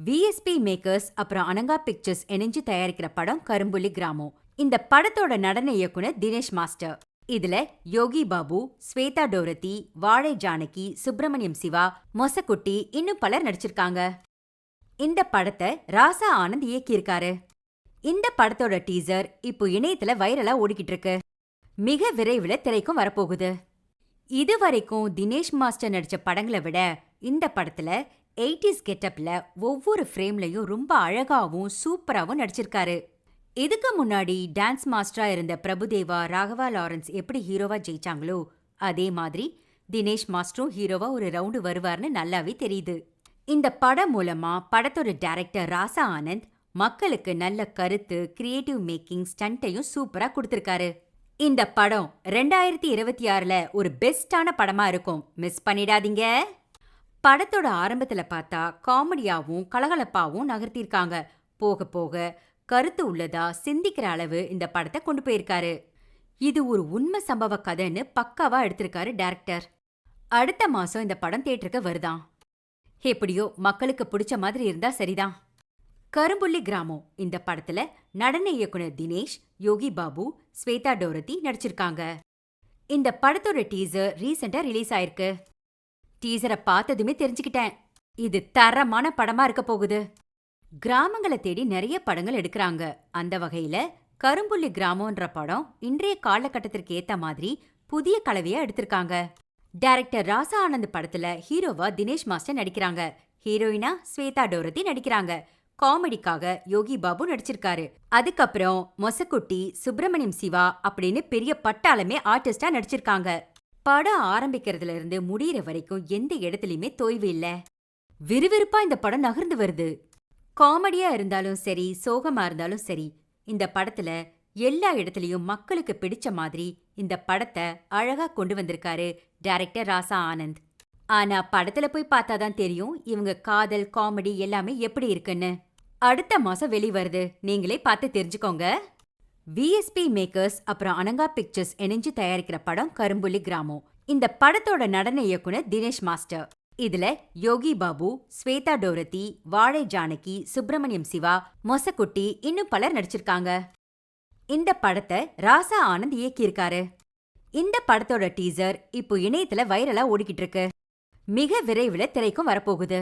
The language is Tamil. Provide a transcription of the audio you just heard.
விஎஸ்பி மேக்கர்ஸ் அப்புறம் அனங்கா பிக்சர்ஸ் இணைஞ்சு தயாரிக்கிற படம் கரும்புலி கிராமம். இந்த படத்தோட நடன இயக்குனர் தினேஷ் மாஸ்டர். இதுல யோகி பாபு, ஸ்வேதா டோரதி, வாழை ஜானகி, சுப்பிரமணியம் சிவா, மொசக்குட்டி இன்னும் பலர் நடிச்சிருக்காங்க. இந்த படத்தை ராசா ஆனந்த் இயக்கியிருக்காரு. இந்த படத்தோட டீசர் இப்போ இணையத்துல வைரலா ஓடிக்கிட்டு இருக்கு. மிக விரைவில் திரைக்கும் வரப்போகுது. இதுவரைக்கும் தினேஷ் மாஸ்டர் நடிச்ச படங்களை விட இந்த படத்துல 80s கெட்டப்ல ஒவ்வொரு ஃப்ரேம்லயும் ரொம்ப அழகாவும் சூப்பராவும் நடிச்சிருக்காரு. இதுக்கு முன்னாடி டான்ஸ் மாஸ்டரா இருந்த பிரபுதேவா, ராகவா லாரன்ஸ் எப்படி ஹீரோவா ஜெயிச்சாங்களோ அதே மாதிரி தினேஷ் மாஸ்டரும் ஹீரோவா ஒரு ரவுண்டு வருவார்னு நல்லாவே தெரியுது. இந்த படம் மூலமா படத்தோட டைரக்டர் ராசா ஆனந்த் மக்களுக்கு நல்ல கருத்து, கிரியேட்டிவ் மேக்கிங், ஸ்டண்ட்டையும் சூப்பரா கொடுத்திருக்காரு. இந்த படம் 2026ல ஒரு பெஸ்டான படமா இருக்கும். மிஸ் பண்ணிடாதீங்க. படத்தோட ஆரம்பத்துல பார்த்தா காமெடியாவும் கலகலப்பாவும் நகர்த்திருக்காங்க. போக போக கருத்து உள்ளதா சிந்திக்கிற அளவு இந்த படத்தை கொண்டு போயிருக்காரு. இது ஒரு உண்மை சம்பவ கதைன்னு பக்காவா எடுத்திருக்காரு டைரக்டர். அடுத்த மாசம் இந்த படம் தியேட்டருக்கு வருதாம். எப்படியோ மக்களுக்கு பிடிச்ச மாதிரி இருந்தா சரிதான். கரும்புள்ளி கிராமம் இந்த படத்துல நடன இயக்குனர் தினேஷ், யோகி பாபு, ஸ்வேதா டோரதி நடிச்சிருக்காங்க. இந்த படத்தோட டீசர் ரீசெண்டா ரிலீஸ் ஆயிருக்கு. டீசரை பார்த்ததுமே தெரிஞ்சுக்கிட்டேன், இது தரமான படமா இருக்க போகுது. கிராமங்களை தேடி நிறைய படங்கள் எடுக்கிறாங்க. அந்த வகையில கரும்புள்ளி கிராமம்ன்ற படம் இன்றைய காலகட்டத்திற்கு ஏத்த மாதிரி புதிய கலவையா எடுத்திருக்காங்க. டைரக்டர் ராசா ஆனந்த் படத்துல ஹீரோவா தினேஷ் மாஸ்டர் நடிக்கிறாங்க. ஹீரோயினா ஸ்வேதா டோரதி நடிக்கிறாங்க. காமெடிக்காக யோகி பாபு நடிச்சிருக்காரு. அதுக்கப்புறம் மொசக்குட்டி, சுப்பிரமணியம் சிவா அப்படின்னு பெரிய பட்டாளமே ஆர்டிஸ்டா நடிச்சிருக்காங்க. படம் ஆரம்பிக்கிறதுல இருந்து முடியற வரைக்கும் எந்த இடத்துலயுமே தொய்வு இல்ல. விறுவிறுப்பா இந்த படம் நகர்ந்து வருது. காமெடியா இருந்தாலும் சரி, சோகமா இருந்தாலும் சரி, இந்த படத்துல எல்லா இடத்துலயும் மக்களுக்கு பிடிச்ச மாதிரி இந்த படத்தை அழகா கொண்டு வந்திருக்காரு டைரக்டர் ராசா ஆனந்த். ஆனா படத்துல போய் பார்த்தாதான் தெரியும் இவங்க காதல், காமெடி எல்லாமே எப்படி இருக்குன்னு. அடுத்த மாசம் வெளிவருது, நீங்களே பார்த்து தெரிஞ்சுக்கோங்க. விஎஸ்பி மேக்கர்ஸ் அப்புறம் அனங்கா பிக்சர்ஸ் இணைஞ்சு தயாரிக்கிற படம் கரும்புலி கிராமம். இந்த படத்தோட நடன இயக்குனர் தினேஷ் மாஸ்டர். இதுல யோகி பாபு, ஸ்வேதா டோரதி, வாழை ஜானகி, சுப்பிரமணியம் சிவா, மொசக்குட்டி இன்னும் பலர் நடிச்சிருக்காங்க. இந்த படத்தை ராசா ஆனந்த் இயக்கியிருக்காரு. இந்த படத்தோட டீசர் இப்போ இணையத்துல வைரலா ஓடிக்கிட்டு இருக்கு. மிக விரைவில் திரைக்கும் வரப்போகுது.